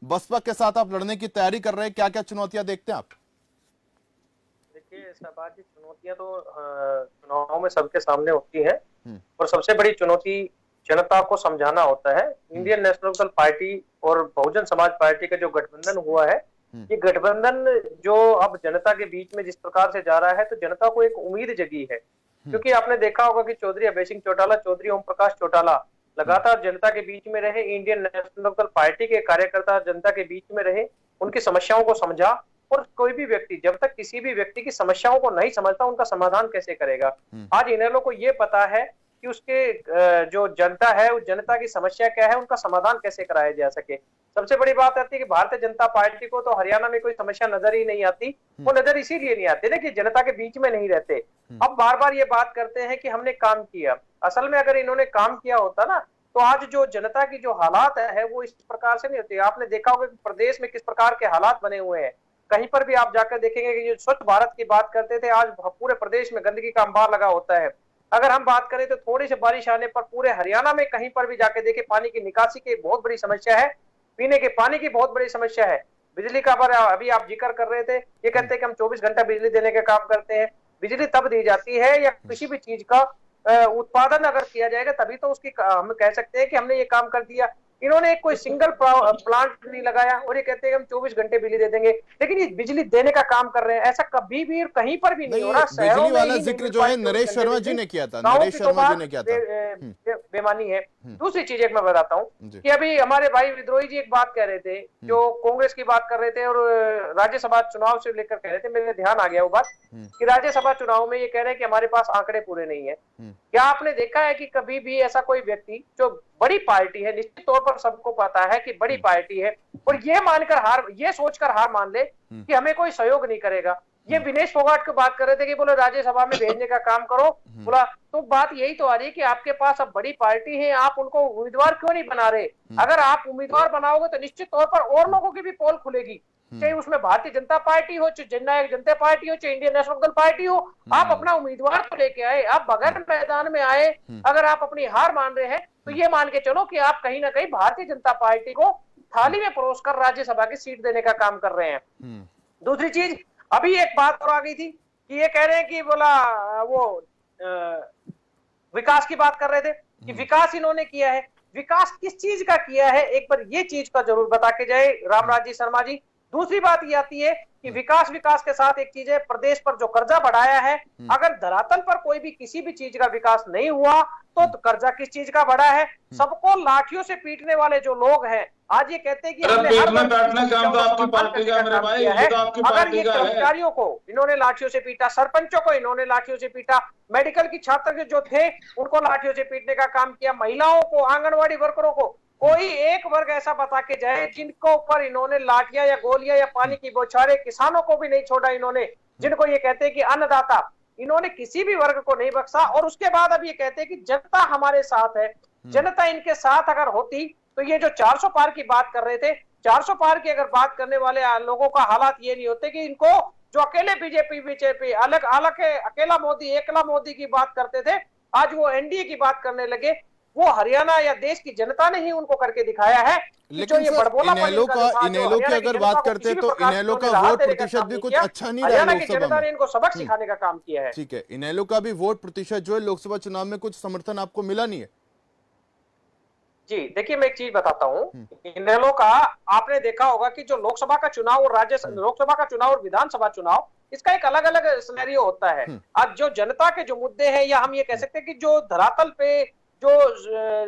बसपा के साथ आप लड़ने की तैयारी कर रहे हैं, क्या क्या चुनौतियां देखते हैं आप? देखिए, समाजिक चुनौतियां तो चुनाव में सबके सामने होती हैं हम्म, और सबसे बड़ी चुनौती जनता को समझाना होता है। हम्म, इंडियन नेशनल पार्टी और बहुजन समाज पार्टी का जो गठबंधन हुआ है, हम्म, ये गठबंधन जो अब जनता के बीच में जिस प्रकार से जा रहा है, तो जनता को एक उम्मीद जगी है। हम्म, क्योंकि आपने देखा होगा कि चौधरी अभय सिंह चौटाला, चौधरी ओम प्रकाश चौटाला हम्म, लगातार जनता के बीच में रहे, इंडियन नेशनल पार्टी के कार्यकर्ता जनता के बीच में रहे, उनकी समस्याओं को समझा। और कोई भी व्यक्ति जब तक किसी भी व्यक्ति की समस्याओं को नहीं समझता, उनका समाधान कैसे करेगा? हम्म, आज इनेलो को ये पता है कि उसके जो जनता है, उस जनता की समस्या क्या है, उनका समाधान कैसे कराया जा सके। सबसे बड़ी बात आती है कि भारतीय जनता पार्टी को तो हरियाणा में कोई समस्या नजर ही नहीं आती। वो नजर इसीलिए नहीं आती ना कि जनता के बीच में नहीं रहते। अब बार बार ये बात करते हैं कि हमने काम किया। असल में अगर इन्होंने काम किया होता ना, तो आज जो जनता की जो हालात है वो इस प्रकार से नहीं होती। आपने देखा होगा कि प्रदेश में किस प्रकार के हालात बने हुए हैं। कहीं पर भी आप जाकर देखेंगे कि जो स्वच्छ भारत की बात करते थे, आज पूरे प्रदेश में गंदगी का अंबार लगा होता है। अगर हम बात करें तो थोड़ी सी बारिश आने पर पूरे हरियाणा में कहीं पर भी जाके देखे, पानी की निकासी की बहुत बड़ी समस्या है, पीने के पानी की बहुत बड़ी समस्या है। बिजली का अभी आप जिक्र कर रहे थे, ये कहते हैं कि हम 24 घंटा बिजली देने का काम करते हैं। बिजली तब दी जाती है या किसी भी चीज का उत्पादन अगर किया जाएगा तभी तो उसकी हम कह सकते हैं कि हमने ये काम कर दिया। इन्होंने कोई सिंगल प्लांट नहीं लगाया और ये कहते हैं कि हम 24 घंटे बिजली दे देंगे, लेकिन ये बिजली देने का काम कर रहे हैं। ऐसा कभी भी कहीं पर भी नहीं हो नहीं, रहा। शहरों बिजली में वाला ही जिक्र जो है नरेश शर्मा जी ने किया था, गाँव नरेश की तो शर्मा जी बात ने किया था। बेमानी है। दूसरी चीज एक मैं बताता हूँ जी, कि अभी हमारे भाई विद्रोही जी एक बात कह रहे थे, जो कांग्रेस की बात कर रहे थे और राज्यसभा चुनाव से लेकर कह रहे थे, मेरे ध्यान आ गया वो बात कि राज्यसभा चुनाव में ये कह रहे हैं कि हमारे पास आंकड़े पूरे नहीं है। क्या आपने देखा है कि कभी भी ऐसा कोई व्यक्ति जो बड़ी पार्टी है, निश्चित तौर पर सबको पता है कि बड़ी पार्टी है, और ये सोचकर हार मान ले कि हमें कोई सहयोग नहीं करेगा? ये विनेश फोगाट की बात कर रहे थे कि बोले राज्यसभा में भेजने का काम करो। बोला तो बात यही तो आ रही है कि आपके पास अब बड़ी पार्टी है, आप उनको उम्मीदवार क्यों नहीं बना रहे? अगर आप उम्मीदवार बनाओगे तो निश्चित तौर पर और लोगों की भी पोल खुलेगी, चाहे उसमें भारतीय जनता पार्टी हो, चाहे जननायक जनता पार्टी हो, चाहे इंडियन नेशनल पार्टी हो। आप अपना उम्मीदवार तो लेके आए, आप बगैर मैदान में आए। अगर आप अपनी हार मान रहे हैं तो ये मान के चलो कि आप कहीं ना कहीं भारतीय जनता पार्टी को थाली में परोस कर राज्यसभा की सीट देने का काम कर रहे हैं। दूसरी चीज, अभी एक बात और आ गई थी कि ये कह रहे हैं कि बोला वो विकास की बात कर रहे थे कि विकास इन्होंने किया है। विकास किस चीज का किया है, एक बार ये चीज का जरूर बता के जाए रामराज जी शर्मा जी। दूसरी बात ये आती है कि विकास के साथ एक चीज है, प्रदेश पर जो कर्जा बढ़ाया है, अगर धरातल पर कोई भी किसी भी चीज का विकास नहीं हुआ तो कर्जा किस चीज का बढ़ा है? सबको लाठियों से पीटने वाले जो लोग हैं, आज ये कहते हैं कि हमने हर काम तो आपकी पार्टी का मेरे भाई, ये तो आपकी अगर ये पार्टी का है। कर्मचारियों को इन्होंने लाठियों से पीटा, सरपंचों को इन्होंने लाठियों से पीटा, मेडिकल की छात्र जो थे उनको लाठियों से पीटने का काम किया, महिलाओं को, आंगनवाड़ी वर्करों को, कोई एक वर्ग ऐसा बता के जाए जिनको ऊपर इन्होंने लाठियां या गोलियां या पानी की बौछारें, किसानों को भी नहीं छोड़ा इन्होंने, जिनको ये कहते हैं कि अन्नदाता, इन्होंने किसी भी वर्ग को नहीं बख्शा। और उसके बाद अब ये कहते हैं कि जनता हमारे साथ है। जनता इनके साथ अगर होती तो ये जो 400 पार की बात कर रहे थे, 400 पार की अगर बात करने वाले लोगों का हालात ये नहीं होते कि इनको जो अकेले बीजेपी अलग अलग अकेला मोदी, एकला मोदी की बात करते थे, आज वो एनडीए की बात करने लगे। वो हरियाणा या देश की जनता ने ही उनको करके दिखाया है। लेकिन इनेलो की अगर बात करते हैं तो इनेलो का वोट प्रतिशत भी कुछ अच्छा नहीं रहा लोकसभा जनता ने में। इनको सबक सिखाने का काम किया है। ठीक है, इनेलो का भी वोट प्रतिशत जो है लोकसभा चुनाव में कुछ समर्थन आपको मिला नहीं है? जी देखिए, मैं एक चीज बताता हूँ, इनेलो का आपने देखा होगा कि जो लोकसभा का चुनाव और लोकसभा का चुनाव और विधानसभा चुनाव, इसका एक अलग अलग सिनेरियो होता है। आज जो जनता के जो मुद्दे हैं, या हम ये कह सकते हैं कि जो धरातल पे जो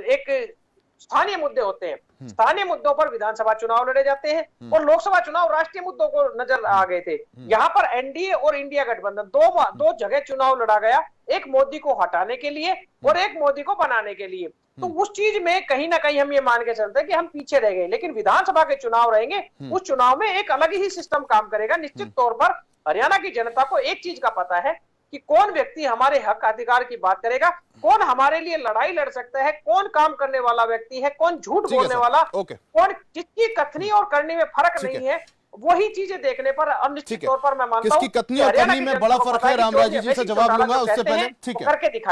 एक स्थानीय मुद्दे होते हैं, स्थानीय मुद्दों पर विधानसभा चुनाव लड़े जाते हैं और लोकसभा चुनाव राष्ट्रीय मुद्दों को नजर आ गए थे। यहाँ पर एनडीए और इंडिया गठबंधन दो जगह चुनाव लड़ा गया, एक मोदी को हटाने के लिए और एक मोदी को बनाने के लिए। तो उस चीज में कहीं ना कहीं हम ये मान के चलते हैं कि हम पीछे रह गए। लेकिन विधानसभा के चुनाव रहेंगे, उस चुनाव में एक अलग ही सिस्टम काम करेगा। निश्चित तौर पर हरियाणा की जनता को एक चीज का पता है कि कौन व्यक्ति हमारे हक अधिकार की बात करेगा, कौन हमारे लिए लड़ाई लड़ सकता है, कौन काम करने वाला व्यक्ति है, कौन झूठ बोलने वाला, कौन जिसकी कथनी और करनी में फर्क नहीं है, वही चीजें देखने पर अब निश्चित तौर पर मैं मानता हूं किसकी कथनी और करनी में बड़ा फर्क है। रामराज जी से जवाब लूंगा, उससे पहले ठीक है, करके दिखा।